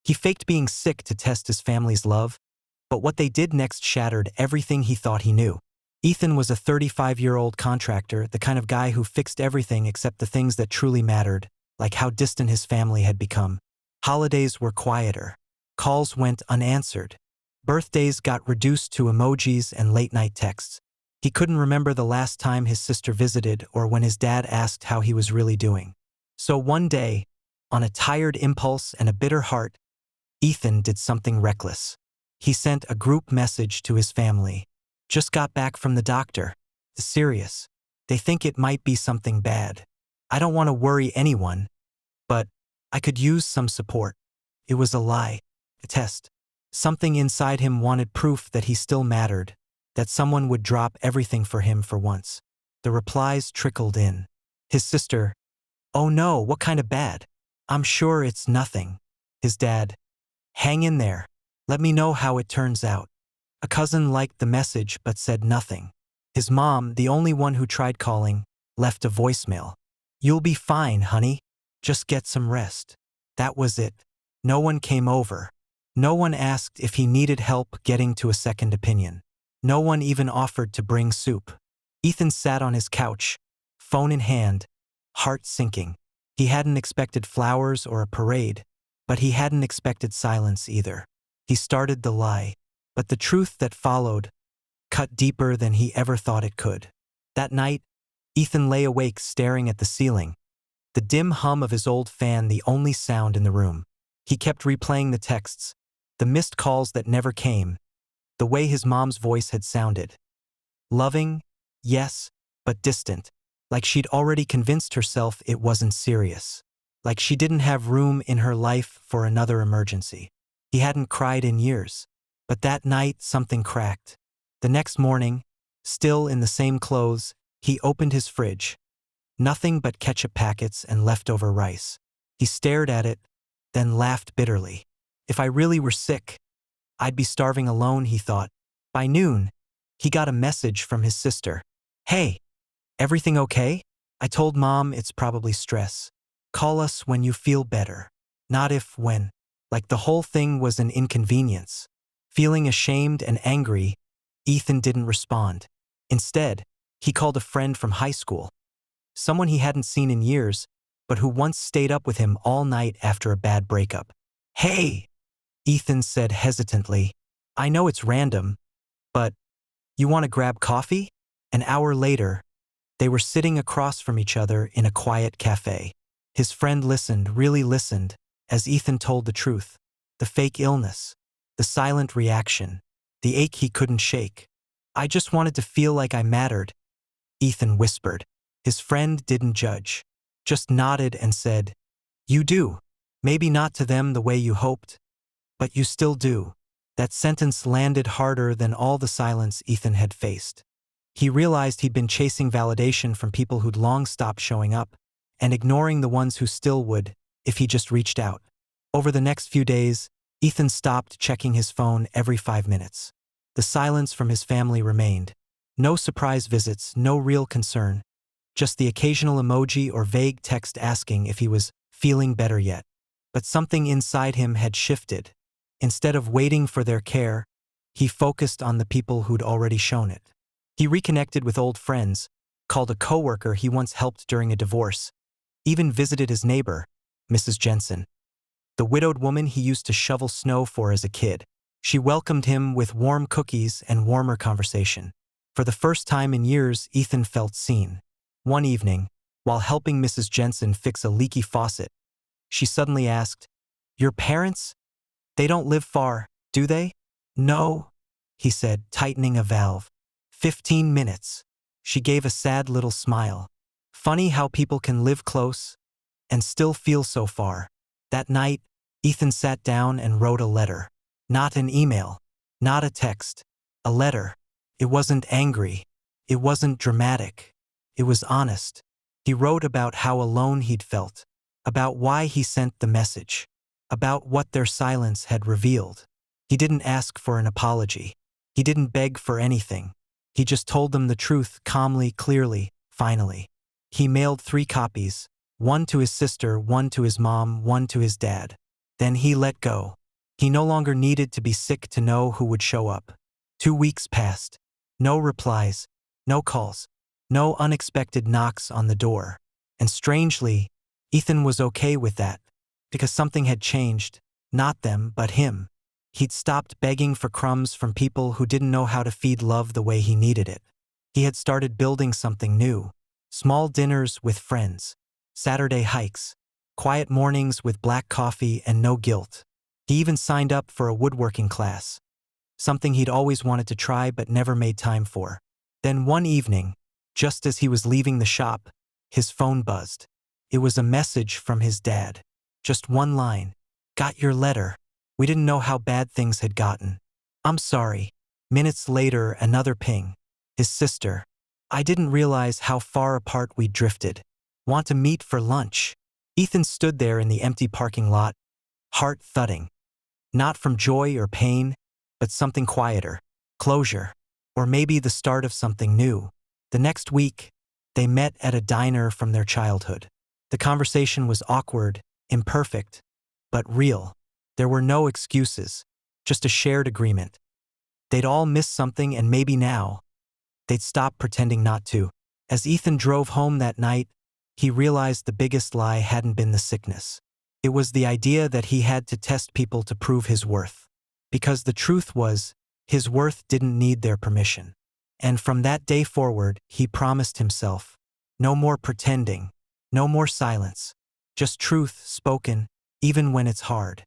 He faked being sick to test his family's love, but what they did next shattered everything he thought he knew. Ethan was a 35-year-old contractor, the kind of guy who fixed everything except the things that truly mattered, like how distant his family had become. Holidays were quieter. Calls went unanswered. Birthdays got reduced to emojis and late-night texts. He couldn't remember the last time his sister visited or when his dad asked how he was really doing. So one day, on a tired impulse and a bitter heart, Ethan did something reckless. He sent a group message to his family. Just got back from the doctor. Serious. They think it might be something bad. I don't want to worry anyone, but I could use some support. It was a lie. A test. Something inside him wanted proof that he still mattered, that someone would drop everything for him for once. The replies trickled in. His sister, "Oh no, what kind of bad? I'm sure it's nothing." His dad, "Hang in there. Let me know how it turns out." A cousin liked the message but said nothing. His mom, the only one who tried calling, left a voicemail. "You'll be fine, honey. Just get some rest." That was it. No one came over. No one asked if he needed help getting to a second opinion. No one even offered to bring soup. Ethan sat on his couch, phone in hand, heart sinking. He hadn't expected flowers or a parade, but he hadn't expected silence either. He started the lie, but the truth that followed cut deeper than he ever thought it could. That night, Ethan lay awake staring at the ceiling, the dim hum of his old fan the only sound in the room. He kept replaying the texts, the missed calls that never came, the way his mom's voice had sounded. Loving, yes, but distant, like she'd already convinced herself it wasn't serious, like she didn't have room in her life for another emergency. He hadn't cried in years, but that night something cracked. The next morning, still in the same clothes, he opened his fridge. Nothing but ketchup packets and leftover rice. He stared at it, then laughed bitterly. If I really were sick, I'd be starving alone, he thought. By noon, he got a message from his sister. "Hey, everything okay? I told Mom it's probably stress. Call us when you feel better. Not if, when." Like the whole thing was an inconvenience. Feeling ashamed and angry, Ethan didn't respond. Instead, he called a friend from high school. Someone he hadn't seen in years, but who once stayed up with him all night after a bad breakup. "Hey," Ethan said hesitantly. "I know it's random, but you want to grab coffee?" An hour later, they were sitting across from each other in a quiet cafe. His friend listened, really listened, as Ethan told the truth. The fake illness, the silent reaction, the ache he couldn't shake. "I just wanted to feel like I mattered," Ethan whispered. His friend didn't judge, just nodded and said, "You do. Maybe not to them the way you hoped, but you still do." That sentence landed harder than all the silence Ethan had faced. He realized he'd been chasing validation from people who'd long stopped showing up, and ignoring the ones who still would, if he just reached out. Over the next few days, Ethan stopped checking his phone every 5 minutes. The silence from his family remained. No surprise visits, no real concern, just the occasional emoji or vague text asking if he was feeling better yet. But something inside him had shifted. Instead of waiting for their care, he focused on the people who'd already shown it. He reconnected with old friends, called a coworker he once helped during a divorce, even visited his neighbor, Mrs. Jensen, the widowed woman he used to shovel snow for as a kid. She welcomed him with warm cookies and warmer conversation. For the first time in years, Ethan felt seen. One evening, while helping Mrs. Jensen fix a leaky faucet, she suddenly asked, "Your parents? They don't live far, do they?" "No," he said, tightening a valve. 15 minutes. She gave a sad little smile. Funny how people can live close and still feel so far. That night, Ethan sat down and wrote a letter. Not an email, not a text, a letter. It wasn't angry. It wasn't dramatic. It was honest. He wrote about how alone he'd felt, about why he sent the message, about what their silence had revealed. He didn't ask for an apology. He didn't beg for anything. He just told them the truth calmly, clearly, finally. He mailed 3 copies, one to his sister, one to his mom, one to his dad. Then he let go. He no longer needed to be sick to know who would show up. 2 weeks passed. No replies, no calls, no unexpected knocks on the door. And strangely, Ethan was okay with that, because something had changed, not them, but him. He'd stopped begging for crumbs from people who didn't know how to feed love the way he needed it. He had started building something new. Small dinners with friends, Saturday hikes, quiet mornings with black coffee and no guilt. He even signed up for a woodworking class, something he'd always wanted to try but never made time for. Then one evening, just as he was leaving the shop, his phone buzzed. It was a message from his dad. Just one line. "Got your letter. We didn't know how bad things had gotten. I'm sorry." Minutes later, another ping. His sister. "I didn't realize how far apart we drifted. Want to meet for lunch?" Ethan stood there in the empty parking lot, heart thudding. Not from joy or pain, but something quieter. Closure. Or maybe the start of something new. The next week, they met at a diner from their childhood. The conversation was awkward, imperfect, but real. There were no excuses, just a shared agreement. They'd all missed something, and maybe now, they'd stop pretending not to. As Ethan drove home that night, he realized the biggest lie hadn't been the sickness. It was the idea that he had to test people to prove his worth. Because the truth was, his worth didn't need their permission. And from that day forward, he promised himself, no more pretending, no more silence, just truth spoken, even when it's hard.